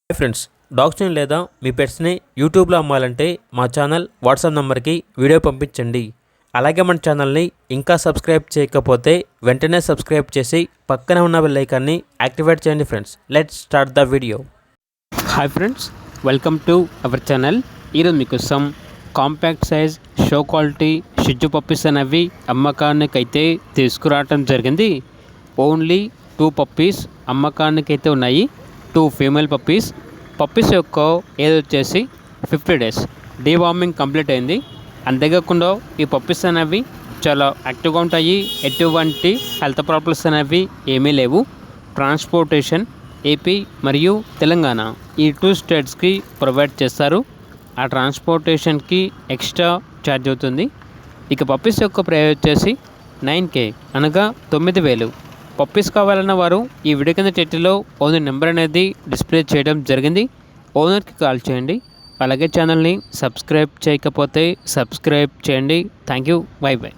Hi friends, డాగ్స్ని లేదా మీ పెట్స్ని యూట్యూబ్లో అమ్మాలంటే మా ఛానల్ వాట్సాప్ నెంబర్కి వీడియో పంపించండి. అలాగే మన ఛానల్ని ఇంకా సబ్స్క్రైబ్ చేయకపోతే వెంటనే సబ్స్క్రైబ్ చేసి పక్కనే ఉన్న బెల్ ఐకాన్ని యాక్టివేట్ చేయండి. Friends, let's start the video. Hi friends, welcome to our channel. ఈరోజు మీకోసం కాంపాక్ట్ సైజ్ షో క్వాలిటీ షిజ్జు పప్పీస్ అనేవి అమ్మకానికైతే తీసుకురావటం జరిగింది. ఓన్లీ 2 పప్పీస్ అమ్మకానికైతే ఉన్నాయి. 2 ఫీమేల్ పప్పీస్ యొక్క ఏజ్ వచ్చేసి 50 డేస్. డీవార్మింగ్ కంప్లీట్ అయింది. అంతేకాకుండా ఈ పప్పీస్ అనేవి చాలా యాక్టివ్గా ఉంటాయి. ఎటువంటి హెల్త్ ప్రాబ్లమ్స్ అనేవి ఏమీ లేవు. ట్రాన్స్పోర్టేషన్ ఏపీ మరియు తెలంగాణ ఈ 2 స్టేట్స్కి ప్రొవైడ్ చేస్తారు. ఆ ట్రాన్స్పోర్టేషన్కి ఎక్స్ట్రా ఛార్జ్ అవుతుంది. ఇక పప్పీస్ యొక్క ప్రైస్ వచ్చేసి 9K అనగా 9,000. పప్పీస్ కావాలన్న వారు ఈ వీడియో కింద టైటిల్లో ఓనర్ నెంబర్ అనేది డిస్ప్లే చేయడం జరిగింది. ఓనర్కి కాల్ చేయండి. అలాగే ఛానల్ని సబ్స్క్రైబ్ చేయకపోతే సబ్స్క్రైబ్ చేయండి. Thank you. By by.